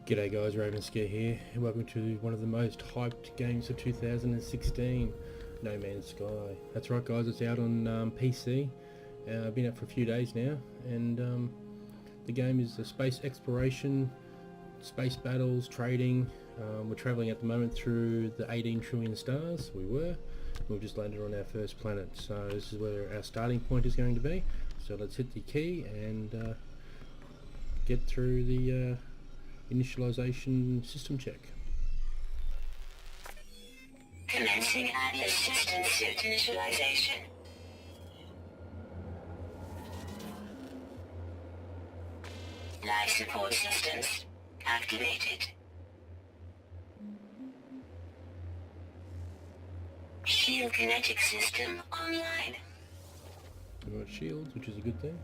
G'day guys, Ravenscare here, and welcome to one of the most hyped games of 2016, No Man's Sky. That's right guys, it's out on PC. Been out for a few days now, and the game is a space exploration, space battles, trading. We're travelling at the moment through the 18 trillion stars. We've just landed on our first planet, so this is where our starting point is going to be. So let's hit the key and get through the initialization system check. Commencing Atlas system suit initialization. Life support systems activated. Shield kinetic system online. We've got shields, which is a good thing.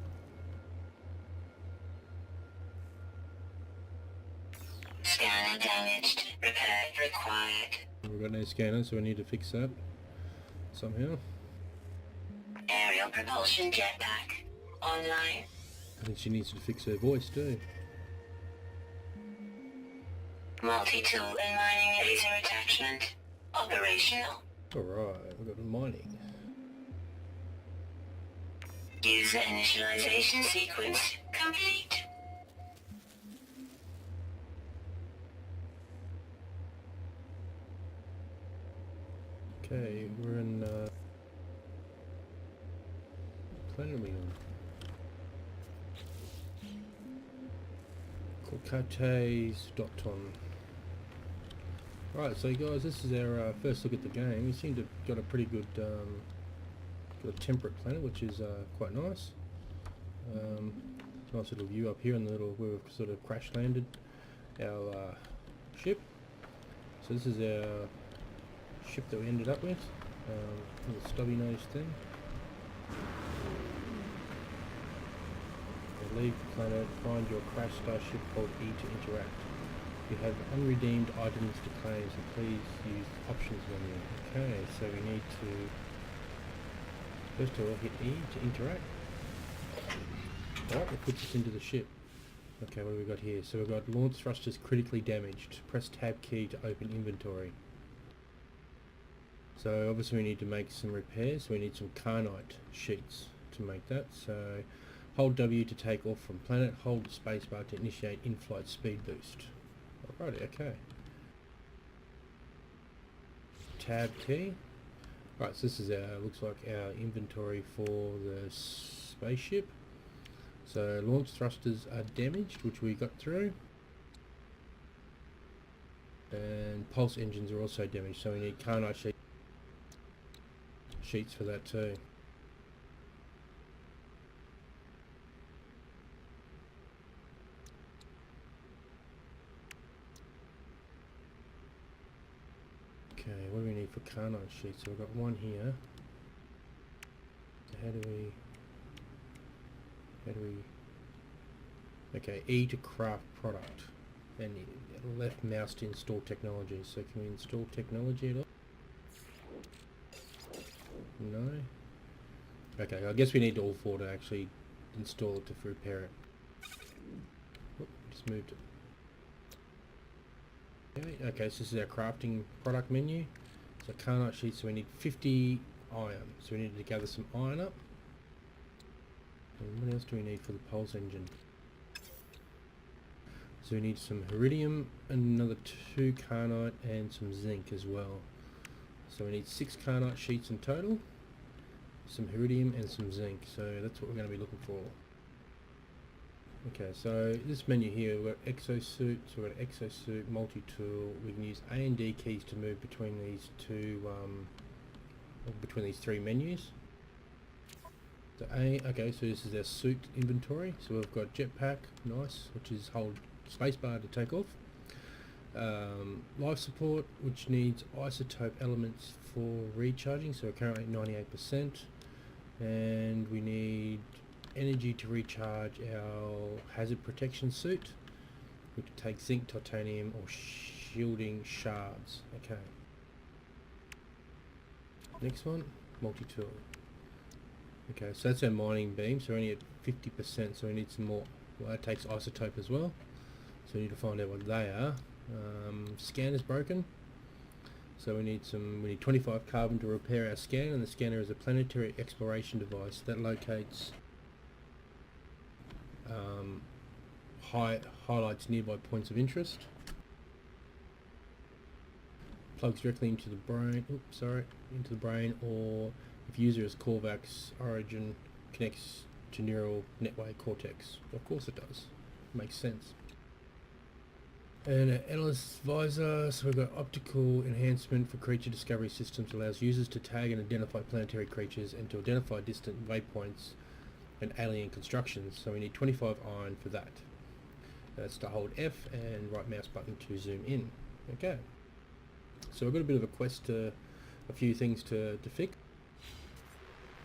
Scanner damaged. Repair required. We've got no scanner, so we need to fix that somehow. Aerial propulsion jetpack online. I think she needs to fix her voice too. Multi-tool and mining laser attachment operational. Alright, we've got mining. User initialization sequence complete. Okay, we're in planet are we on? Kokates.ton. Right, so guys, this is our first look at the game. We seem to have got a pretty good got a temperate planet, which is quite nice. Nice little view up here in the little where we've sort of crash landed our ship. So this is our ship that we ended up with, little stubby nose thing. Leave the planet, find your crashed starship, hold E to interact. You have unredeemed items to claim, so please use the options menu. Okay, so we need to first of all hit E to interact. Alright, we'll put this into the ship. Okay, what have we got here? So we've got launch thrusters critically damaged. Press tab key to open inventory. So obviously we need to make some repairs. We need some Carnite sheets to make that. So hold W to take off from planet. Hold the spacebar to initiate in-flight speed boost. Alrighty, okay. Tab key. Right, so this is our, looks like our inventory for the spaceship. So launch thrusters are damaged, which we got through. And pulse engines are also damaged, so we need Carnite sheets for that too. Okay, what do we need for Carnite sheets? So we've got one here. So how do we okay, E to craft product and left mouse to install technology. So can we install technology at all? No. Okay, I guess we need all four to actually install it to repair it. Oop, just moved it. Okay, so this is our crafting product menu. So Carnite sheets, so we need 50 iron. So we need to gather some iron up. And what else do we need for the pulse engine? So we need some iridium, another 2 Carnite and some zinc as well. So we need 6 Carnite sheets in total, some iridium and some zinc, so that's what we're going to be looking for. Okay, so this menu here, we've got exosuit, so we've got exosuit, multi-tool. We can use A and D keys to move between these two, between these three menus. So okay, so this is our suit inventory. So we've got jetpack, nice, which is hold spacebar to take off. Life support, which needs isotope elements for recharging, so we're currently at 98%. And we need energy to recharge our hazard protection suit. We can take zinc, titanium or shielding shards. Okay. Next one, multi-tool. Okay, so that's our mining beam, so we're only at 50%, so we need some more. Well, that takes isotope as well. So we need to find out what they are. Scanner's broken. So we need 25 carbon to repair our scanner, and the scanner is a planetary exploration device that locates highlights nearby points of interest. Plugs directly into the brain. Into the brain, or if user is Corvax Origin, connects to neural network cortex. Of course it does. Makes sense. And an analyst visor, so we've got optical enhancement for creature discovery systems, allows users to tag and identify planetary creatures and to identify distant waypoints and alien constructions. So we need 25 iron for that. That's to hold F and right mouse button to zoom in. Okay. So we've got a bit of a quest to, a few things to fix.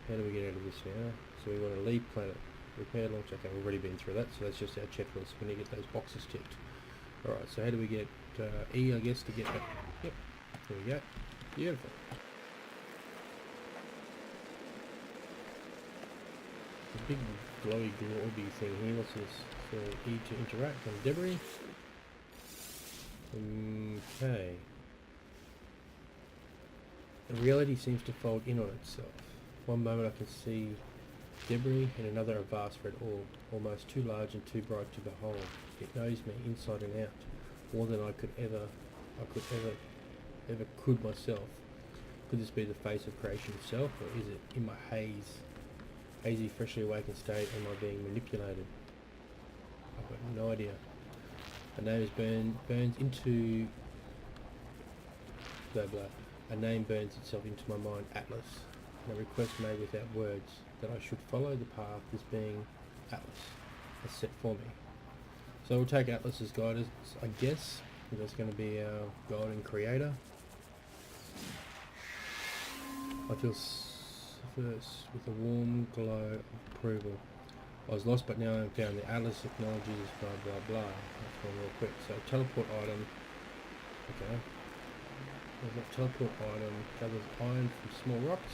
How do we get out of this now? So we want to leave planet, repair launch. Okay, we've already been through that, so that's just our checklist. We need to get those boxes ticked. Alright, so how do we get E, I guess, to get that? Yep, there we go. Beautiful. The big glowy globby thing here, what's this? So E to interact on debris. Okay. The reality seems to fold in on itself. One moment I can see debris, and another a vast red orb, almost too large and too bright to behold. It knows me inside and out, more than I could ever could myself. Could this be the face of creation itself, or is it in my hazy, freshly awakened state? Am I being manipulated? I've got no idea. A name is burns into blah blah. A name burns itself into my mind, Atlas. And a request made without words, that I should follow the path this being Atlas has set for me. So we'll take Atlas as guidance, I guess, because that's going to be our guide and creator. I feel first with a warm glow of approval. I was lost, but now I'm found. The Atlas acknowledges blah blah blah. That's one real quick. So teleport item. Okay. There's that teleport item. Gathers iron from small rocks.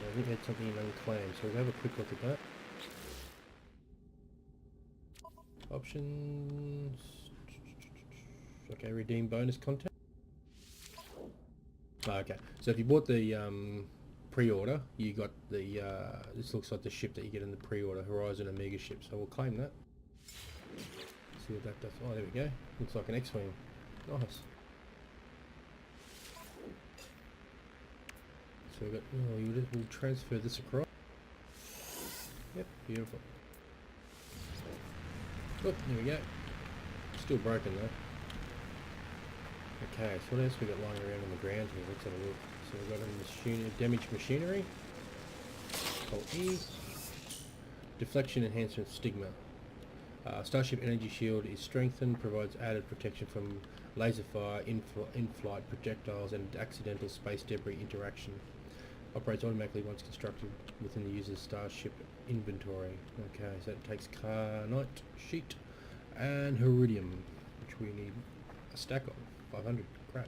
Yeah, I think that's something in unclaimed, so we'll have a quick look at that. Options. Okay, redeem bonus content. Okay, so if you bought the pre-order, you got the this looks like the ship that you get in the pre-order, Horizon Omega ship. So we'll claim that. See what that does. Oh, there we go. Looks like an X-wing. Nice. So we've got. Oh, we'll transfer this across. Yep, beautiful. Look, there we go. Still broken though. Okay, so what else we got lying around on the ground here? Let's have a look. So we've got a damaged machinery. Called E. Deflection enhancement stigma. Starship energy shield is strengthened, provides added protection from laser fire, in-flight projectiles, and accidental space debris interaction. Operates automatically once constructed within the user's starship inventory. Okay, so it takes carnite, sheet, and iridium, which we need a stack of. 500. Crap.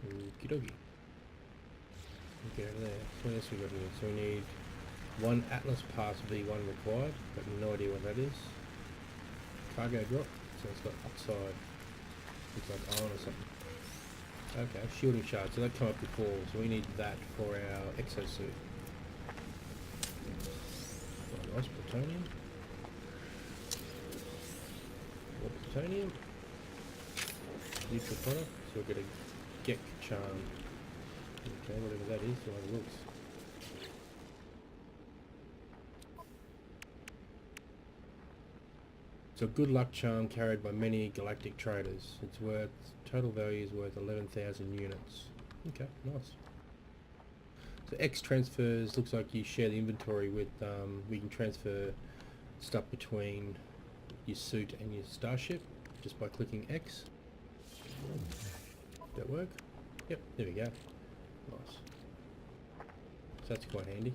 Okie dokie. Get out of there. So what else we got here? So we need one Atlas Pass V1 required. Got no idea what that is. Cargo drop. So it's got oxide. Looks like iron or something. Okay, shielding shard. So that came up before. So we need that for our exosuit. Oh, nice plutonium. More plutonium. Neutral product. So we're going to get charm. Okay, whatever that is, the way it looks. So good luck charm carried by many galactic traders. It's worth, total value is worth 11,000 units. Okay, nice. So X transfers, looks like you share the inventory with, we can transfer stuff between your suit and your starship just by clicking X. Did that work? Yep, there we go. Nice. So that's quite handy.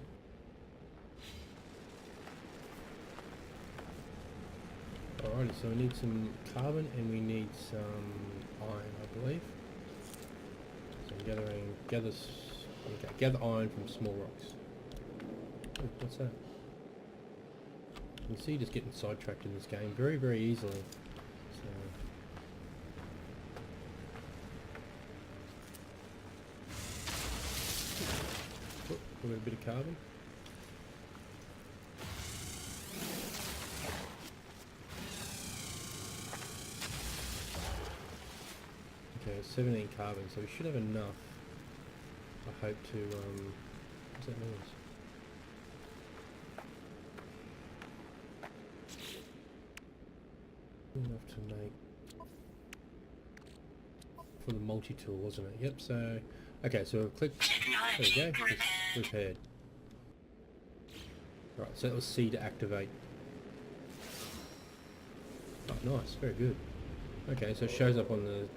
Alrighty, so we need some carbon and we need some iron, I believe. So I'm gather Okay, gather iron from small rocks. Oh, what's that? You can see just getting sidetracked in this game very, very easily. So. Oh, got a bit of carbon. Okay, 17 carbon, so we should have enough. I hope to, what's that noise? Enough to make for the multi-tool, wasn't it? Yep, so, okay, so we'll click, there we go, it's repaired. Right, so that was C to activate. Oh, nice, very good. Okay, so it shows up on the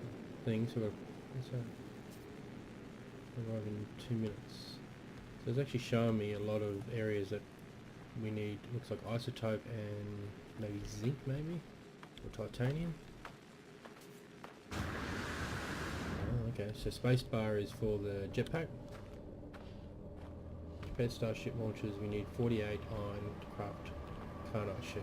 thing, so what's that? Arrive in 2 minutes. So it's actually showing me a lot of areas that we need, looks like isotope and maybe zinc maybe? Or titanium? Oh, okay, so spacebar is for the jetpack. Repair starship launches, we need 48 iron to craft carnite sheet.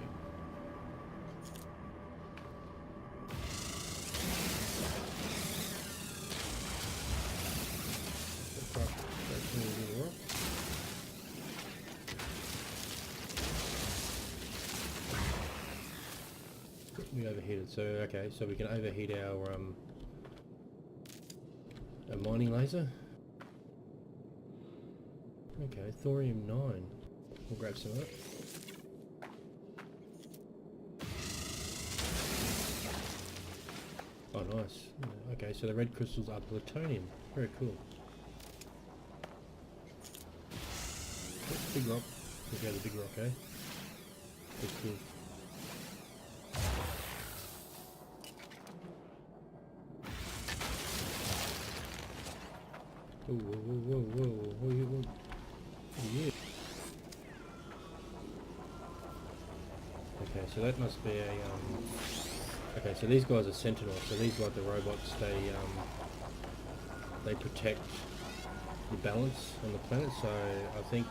We overheated, so okay, so we can overheat our mining laser. Okay, thorium 9. We'll grab some of that. Oh, nice. Okay, so the red crystals are plutonium. Very cool. Oh, big rock. We'll go to the big rock, eh? That's cool. Whoa, whoa, whoa, whoa, whoa, yeah. Okay, so that must be a, okay, so these guys are sentinels, so these are like the robots, they protect the balance on the planet, so I think,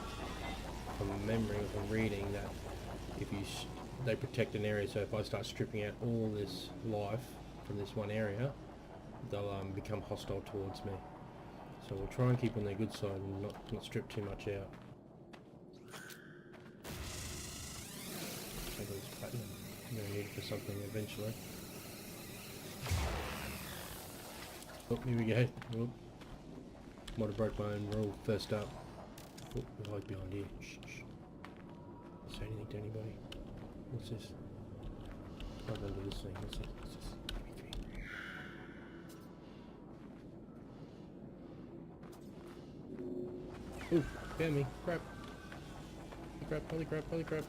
from memory, from reading, that if you, they protect an area, so if I start stripping out all this life from this one area, they'll become hostile towards me. So we'll try and keep on their good side and not strip too much out. Maybe it's platinum. I'm going to need it for something eventually. Oh, here we go. Oh. Might have broke my own rule first up. Oh, we'll hide behind here. Shh, shh. Don't say anything to anybody. What's this? Hold on to this thing. What's this? What's this? Ooh, found me. Crap. Crap, holy crap, holy crap.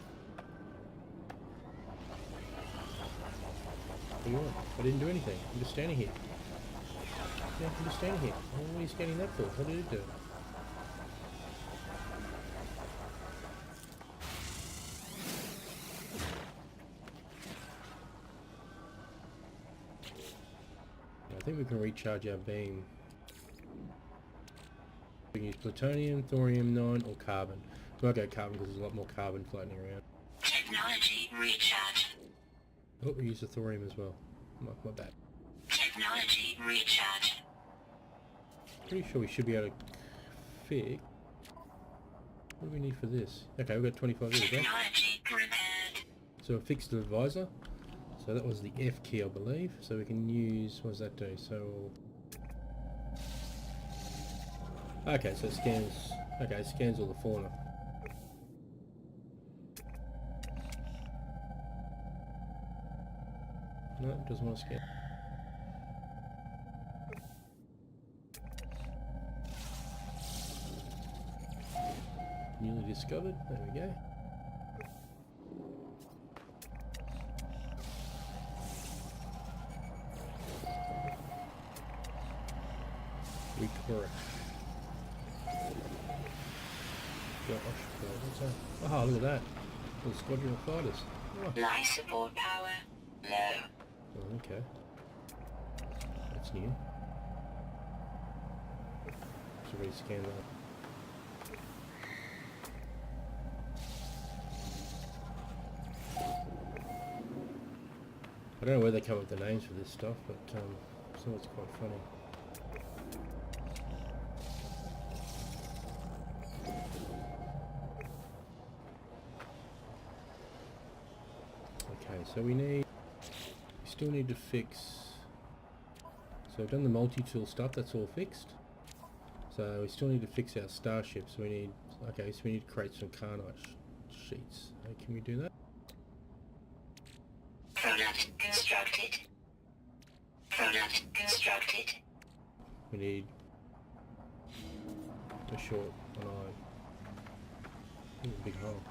What do you want? I didn't do anything. I'm just standing here. Yeah, I'm just standing here. What are you scanning that for? What did it do? I think we can recharge our beam. We can use plutonium, thorium 9, or carbon. We might go carbon because there's a lot more carbon floating around. Technology recharge. Oh, we use the thorium as well. My bad. Technology recharge. Pretty sure we should be able to fix. What do we need for this? Okay, we've got 25 liters, right? Technology prepared. So we'll fix the visor. So that was the F key, I believe. So we can use, what does that do? So, okay, so it scans, okay, it scans all the fauna. No, it doesn't want to scan. Newly discovered, there we go. Correct. What's that? Oh, look at that. Little squadron of fighters. Oh. Life support power low. Oh, okay. That's new. Should we scan that? I don't know where they come up with the names for this stuff, but so it's quite funny. Okay, so we still need to fix. So we've done the multi-tool stuff. That's all fixed. So we still need to fix our starship. So we need. Okay, so we need to create some Carnite sheets. Can we do that? Product constructed. Product constructed. We need a short one eye. Ooh, a big hole.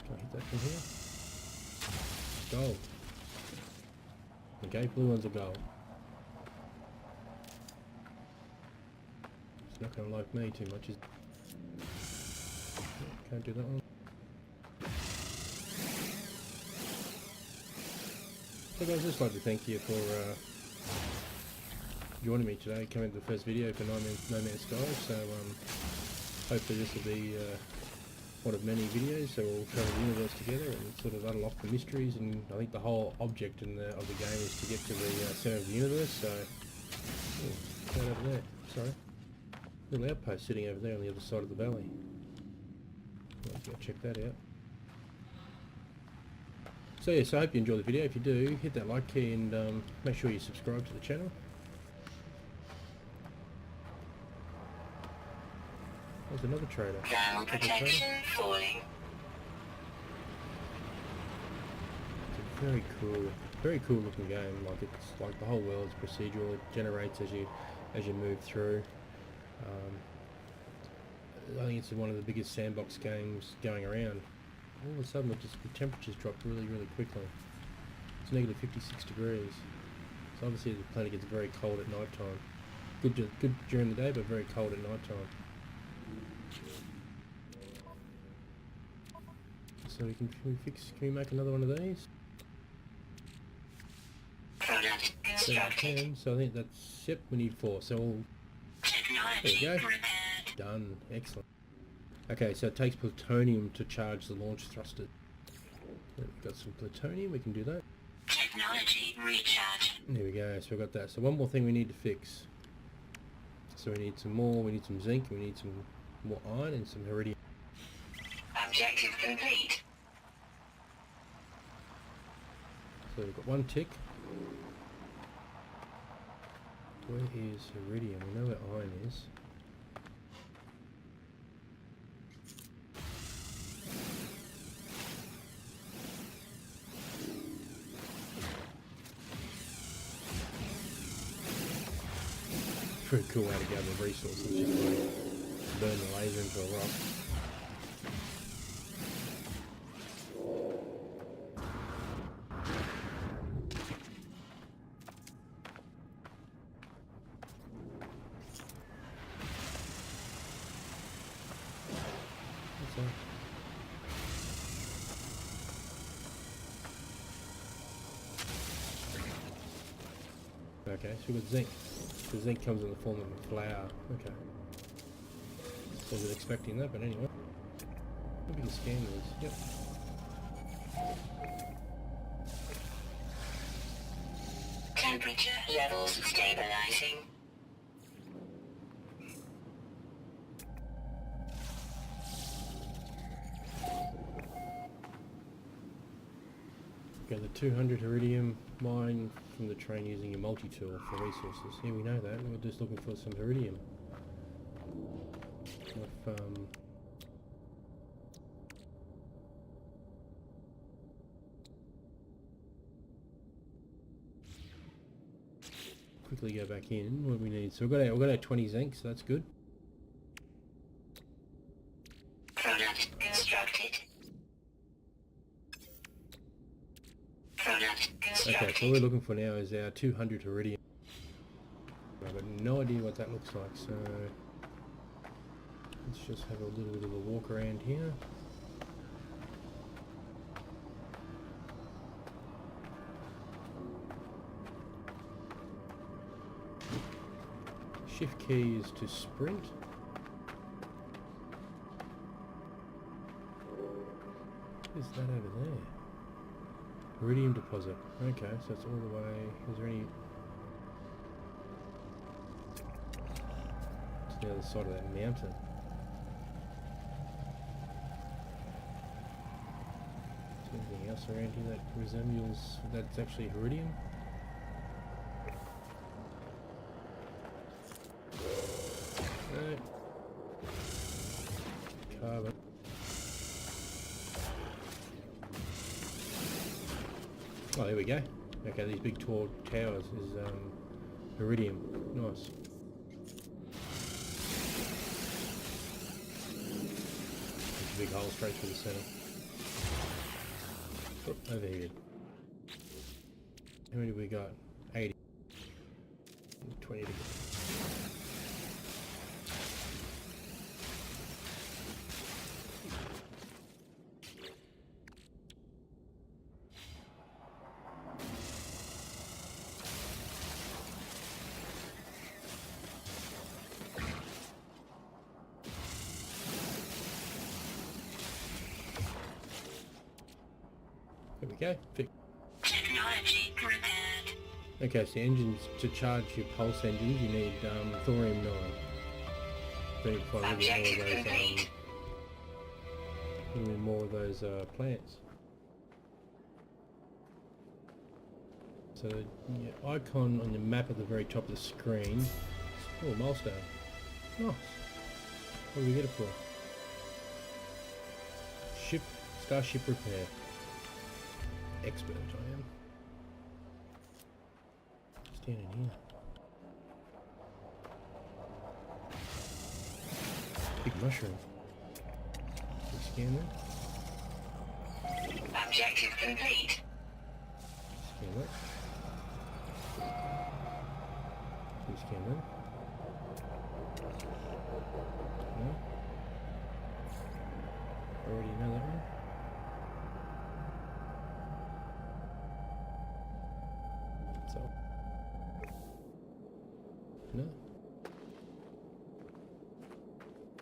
Can I hit that from here? Gold. Okay, blue ones are gold. It's not going to like me too much, is it? Can't do that one. So guys, I'd just like to thank you for joining me today, coming to the first video for No Man's Sky. So hopefully this will be one of many videos, so we'll travel the universe together and sort of unlock the mysteries. And I think the whole object of the game is to get to the centre of the universe. So, right over there. Sorry, little outpost sitting over there on the other side of the valley. Let's go check that out. So yeah, so I hope you enjoyed the video. If you do, hit that like key and make sure you subscribe to the channel. There's another trader. Thermal protection falling. It's a very cool looking game. Like it's like the whole world is procedural. It generates as you move through. I think it's one of the biggest sandbox games going around. All of a sudden, the temperatures dropped really quickly. It's negative 56 degrees. So obviously the planet gets very cold at night time. Good during the day, but very cold at night time. So can we make another one of these? Product constructed. So I think that's, yep, we need 4. So there Technology we go. repaired. Done. Excellent. Okay, so it takes plutonium to charge the launch thruster. We've got some plutonium, we can do that. Technology recharge. There we go, so we've got that. So one more thing we need to fix. So we need some zinc, we need some more iron and some iridium. Objective complete. So we've got one tick. Where is iridium? We know where iron is. Pretty cool way to gather resources, just like burn the laser into a rock. What's that? Okay, so we've got zinc. The zinc comes in the form of a flower. Okay. Wasn't expecting that, but anyway. We can scan these. Yep. Temperature levels stabilizing. Got the 200 iridium mine from the train using a multi-tool for resources. Yeah, we know that. We're just looking for some iridium. Quickly go back in. What do we need? So we've got our 20 zinc, so that's good. Product constructed. Product Okay, so constructed. what we're looking for now is our 200 iridium. I've got no idea what that looks like, so let's just have a little bit of a walk around here. Shift key is to sprint. What is that over there? Iridium deposit. Okay, so it's all the way. Is there any? It's the other side of that mountain. Is there anything else around here that resembles? That's actually iridium. No. Carbon. Oh, there we go. Okay, these big tall towers is iridium. Nice. There's a big hole straight through the centre. Oh, overheated. How many do we got? 80. 20 to go. There we go. Technology prepared. Okay, so engines, to charge your pulse engines, you need thorium-9. So you need quite a little bit more of those plants. So your icon on the map at the very top of the screen. Oh, milestone. Nice. What do we get it for? Starship repair. Expert I am. Standing here. Big mushroom. Can we scan that? Objective complete. Scan that. Can we scan that? No? Already know that one? So. No.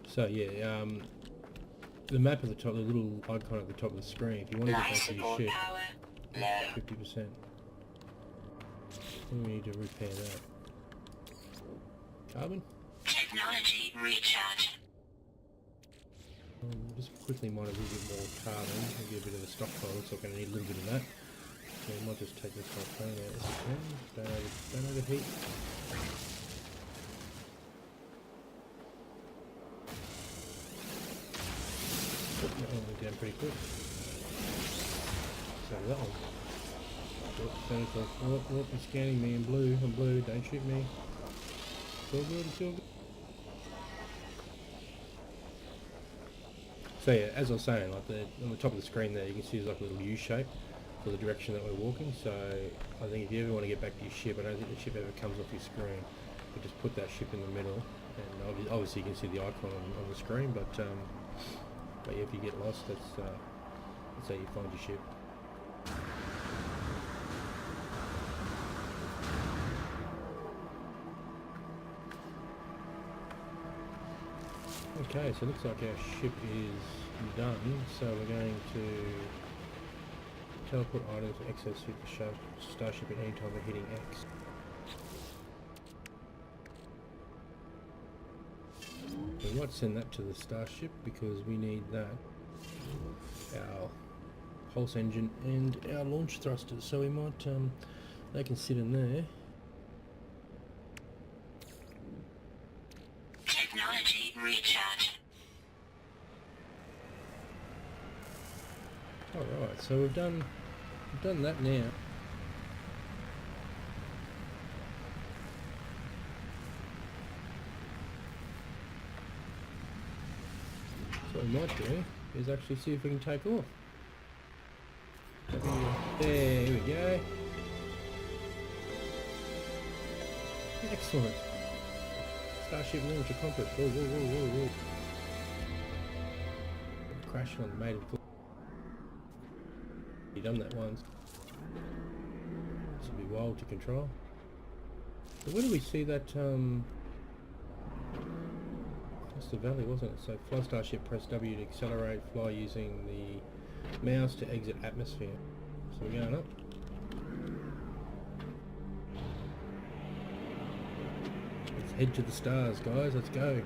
So yeah, the map at the top, the little icon at the top of the screen. If you want to get Life back to your support ship, power low. 50%. We need to repair that. Carbon. Technology recharge. Just quickly mine a little bit more carbon. Maybe a bit of a stockpile. Looks like I need a little bit of that. So we might just take this whole plane out as we can. Don't overheat. Oh, that one went down pretty quick. So that one. Oh, you're scanning me in blue. I'm blue. Don't shoot me. It's all good. It's all good. So yeah, as I was saying, like on the top of the screen there, you can see there's like a little U shape for the direction that we're walking. So I think if you ever want to get back to your ship, I don't think the ship ever comes off your screen. You just put that ship in the middle, and obviously you can see the icon on the screen. But yeah, if you get lost, that's how you find your ship. Okay, so it looks like our ship is done, so we're going to teleport items to exosuit the starship at any time by hitting X. We might send that to the starship because we need that, our pulse engine and our launch thrusters, so we might, they can sit in there. Technology recharge. Alright, so we've done that now. So what we might do is actually see if we can take off. There we go. Excellent. Starship launch accomplished. Whoa, whoa, whoa, whoa, whoa. Crashing on the mated floor. You've done that once. This will be wild to control. So where do we see that, across the valley, wasn't it? So fly Starship, press W to accelerate, fly using the Mouse to exit atmosphere. So we're going up. Let's head to the stars, guys. Let's go.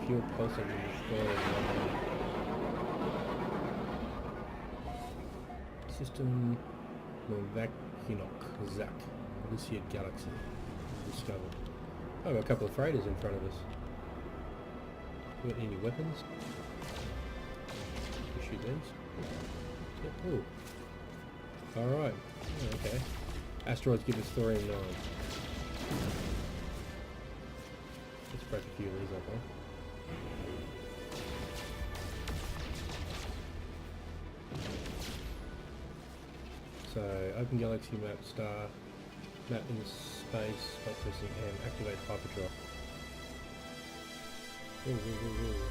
Fuel pulsing in the floor. System Novakinok Zak, Luciad Galaxy, discovered. Oh, got a couple of freighters in front of us. Got any weapons? We shoot these. Yep. Oh. Alright. Oh, okay. Asteroids give us thorium 9. Let's break a few of these up, huh? So, open galaxy map, star, map in space, spot pressing and activate hyperdrive. Ooh, ooh, ooh, ooh.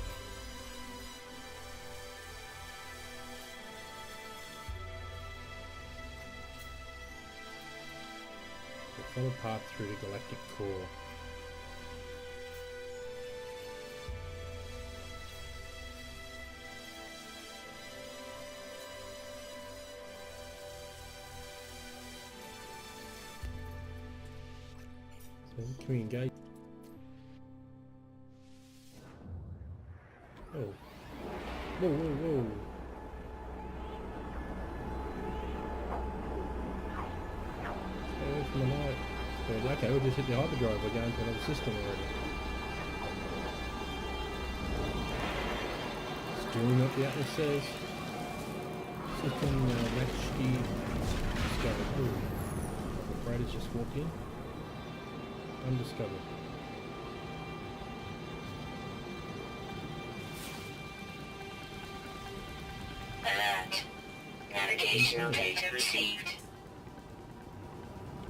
So follow path through the galactic core. Can we engage? Oh. Whoa, whoa, whoa. Stay away from the light. Okay, we'll just hit the hyperdrive. We're going to another system already. It's doing what the atlas says. System Rashki discovered. Ooh. The freighter's just walked in. Undiscovered. Alert. Navigational data received.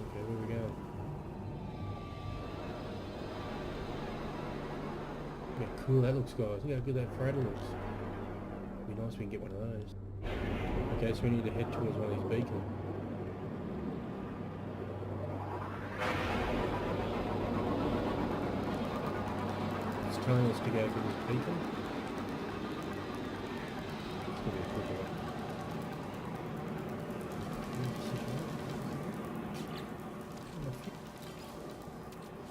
Okay, where we go? Yeah, cool that looks, guys. Look how good that freighter looks. Be nice if we can get one of those. Okay, so we need to head towards one of these beacons. It's telling us to go for this beacon. It's gonna be a quick one.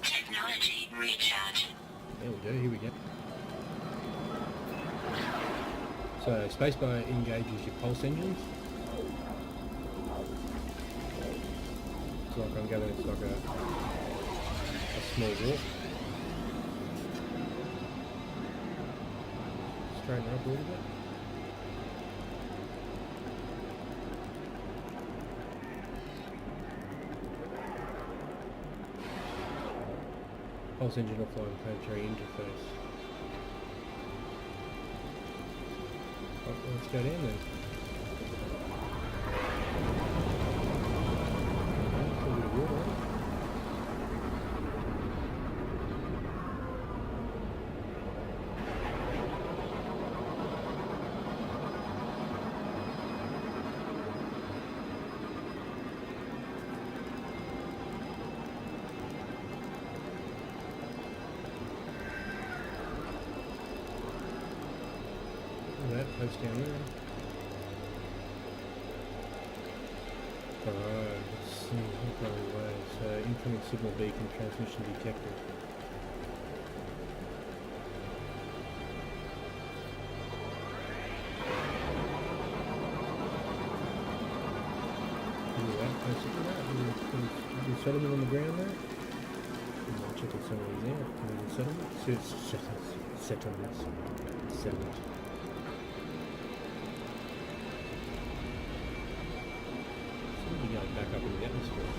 Technology recharge. There we go, here we go. So, spacebar engages your pulse engines. It's like I'm gathering it's like a small warp. Straighten her up a little bit. Pulse engine offline planetary interface. Oh, let's go down then. Okay, a bit of water. That post down there. Alright, let's see, what go away. So, incoming signal beacon transmission detected. Is settlement on the ground there? I'm checking some of these out. Can we settlement? Settlements. Settlement. Seem to be going back up in the atmosphere.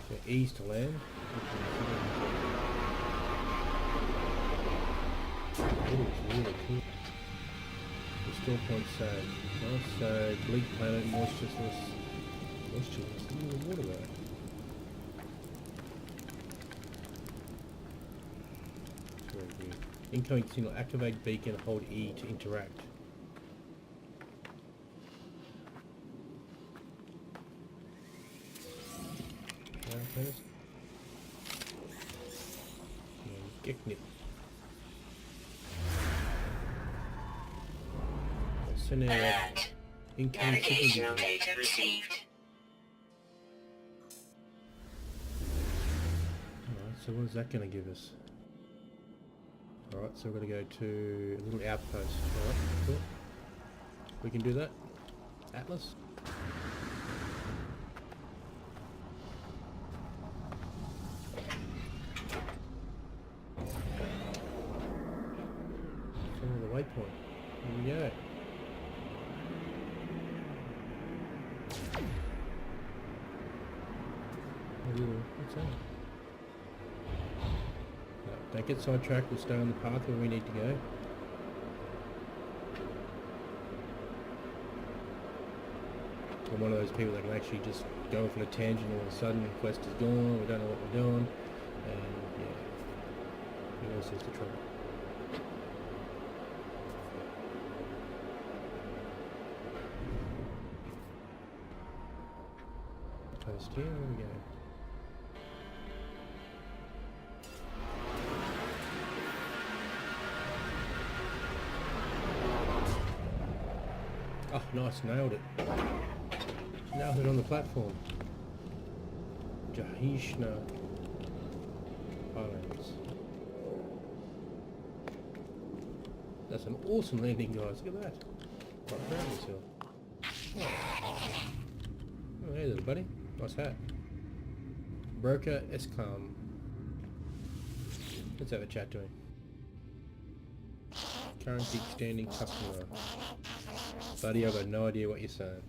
So E's to land. Ooh, it's really cool. Restore point save. Nice, so bleak planet, moistureless. Moistureless, look at the water there. Very good. Incoming signal, activate beacon, hold E to interact. Geknip. Send out Alert. incoming Navigational signal. data received. Alright, so what is that going to give us? Alright, so we're going to go to a little outpost. Alright, cool. We can do that. Atlas. Follow the waypoint. Here we go. What's that? No, don't get sidetracked, we'll stay on the path where we need to go. I'm one of those people that can actually just go off on a tangent, all of a sudden the quest is gone, we don't know what we're doing, and yeah, it all seems to trouble. Post here, there we go. Oh, nice, nailed it. Nailed it on the platform. Jahishna Highlands. That's an awesome landing, guys. Look at that. Quite proud of myself. Oh, hey there, buddy. Nice hat. Broker Escam. Let's have a chat to him. Currency extending customer. Buddy, I've got no idea what you're saying.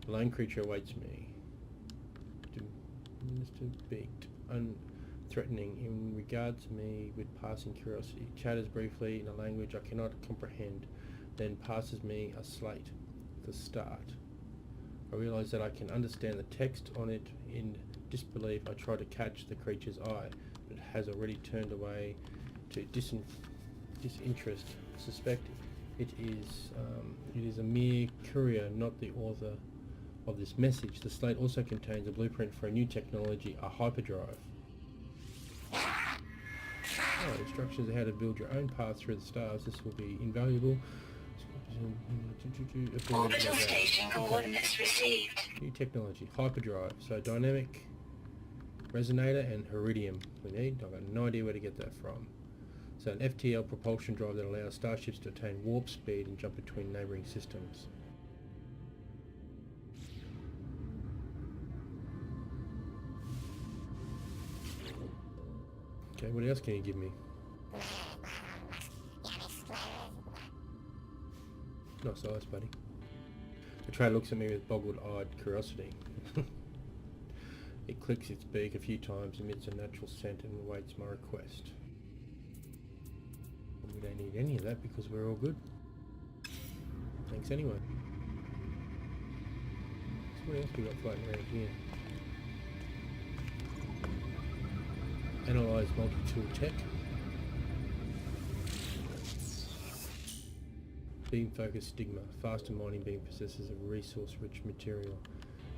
A lone creature awaits me. Mr. Beaked. Unthreatening in regard to me with passing curiosity. Chatters briefly in a language I cannot comprehend. Then passes me a slate. The start. I realise that I can understand the text on it. In disbelief, I try to catch the creature's eye, but it has already turned away to disinterest. Suspect it is a mere courier, not the author of this message. The slate also contains a blueprint for a new technology, a hyperdrive. Oh, instructions on how to build your own path through the stars. This will be invaluable. Orbital station coordinates received. New technology, hyperdrive. So dynamic resonator and iridium we need. I've got no idea where to get that from. So an FTL propulsion drive that allows starships to attain warp speed and jump between neighbouring systems. Okay, what else can you give me? Nice eyes, buddy. The trader looks at me with boggled-eyed curiosity. It clicks its beak a few times, emits a natural scent and awaits my request. We don't need any of that because we're all good. Thanks anyway. So what else we got floating around here? Analyze multi-tool tech. Beam focus stigma. Faster mining beam possesses a resource-rich material.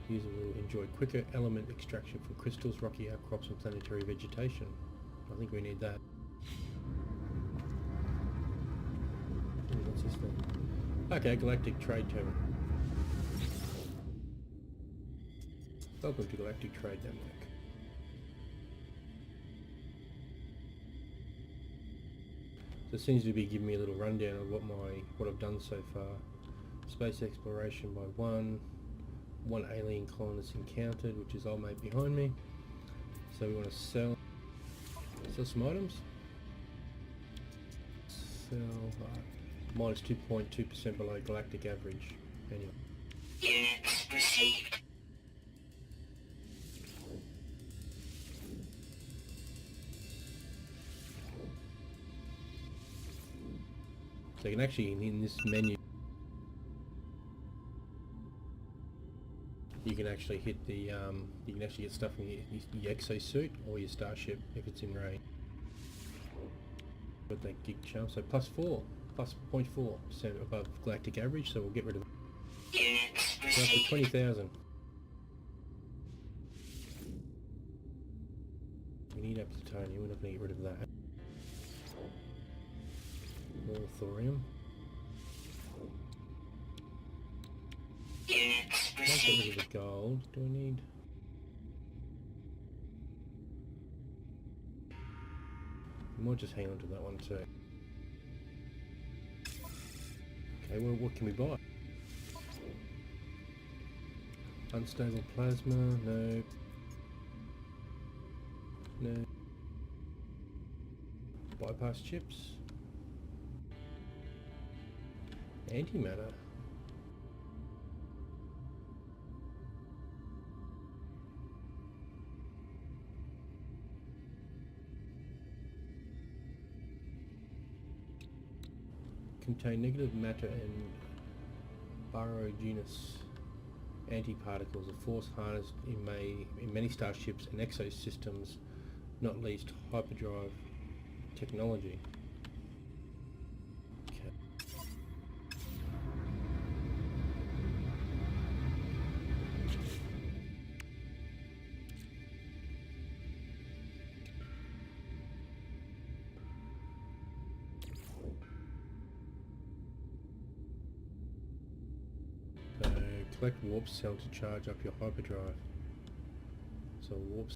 User will enjoy quicker element extraction from crystals, rocky outcrops and planetary vegetation. I think we need that. Ooh, what's this thing? Okay, Galactic Trade Terminal. Welcome to Galactic Trade Network. So it seems to be giving me a little rundown of what I've done so far. Space exploration by one alien colonist encountered, which is old mate behind me. So we want to sell some items. Sell minus 2.2% below galactic average. Anyway. Units received. So you can actually, in this menu, you can actually hit the, you can actually get stuff in your exosuit or your starship if it's in range. With that gig chunk, so plus 0.4% above galactic average, so we'll get rid of that. Units So up to received. 20,000. We need up plutonium, we're not going to get rid of that. More thorium. Units Might get rid received. of the gold. Do we need? We might just hang on to that one too. Okay, well, what can we buy? Unstable plasma, no. No. Bypass chips. Antimatter. Contain negative matter and barogenous antiparticles, a force harnessed in many starships and exosystems, not least hyperdrive technology. Okay. So collect warp cell to charge up your hyperdrive. So warp.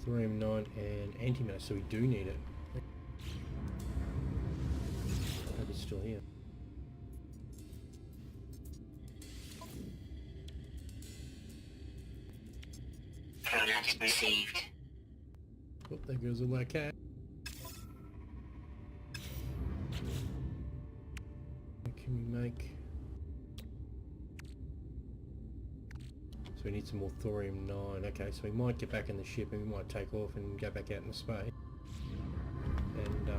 Thorium-9 and antimatter, so we do need it. I hope it's still here. Product received. Oh, there goes all that cat. What can we make? So we need some more thorium-9. Okay, so we might get back in the ship and we might take off and go back out into space. And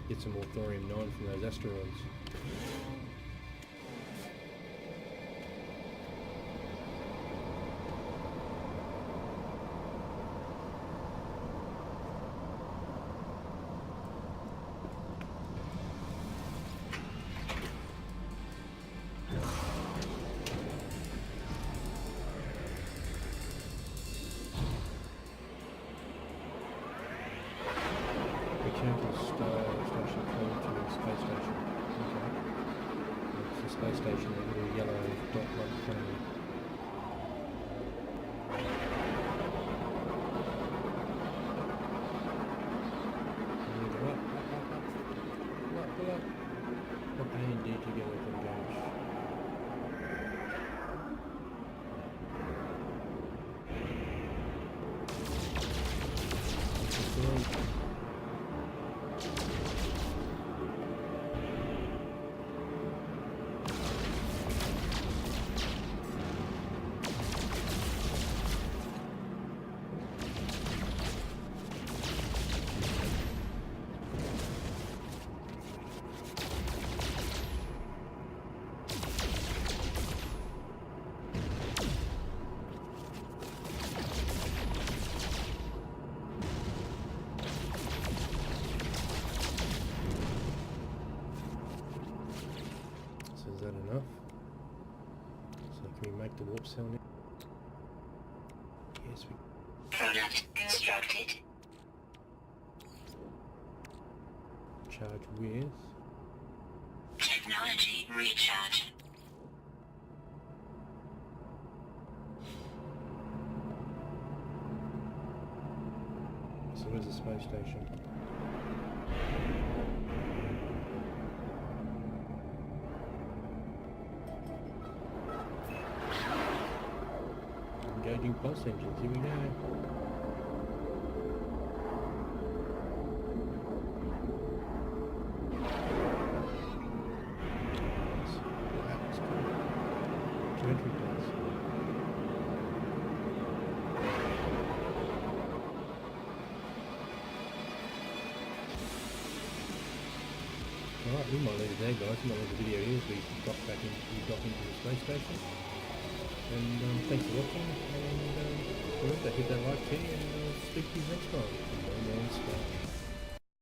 get some more thorium-9 from those asteroids. Return to the station, coming to the space station. Okay. It's the space station, a little yellow dot like thing. And you go up. Pull up. What A and D together to engage. So is that enough? So can we make the warp cell now? Yes, we. Product constructed. Charge with. Technology recharge. So where's the space station? Engaging pulse engines, here we go. Two entry points. we might leave it there, guys. We might leave the video here as we dock into the space station. And thanks for watching, and remember, hit that like key, and speak to you next time. No Man's Sky.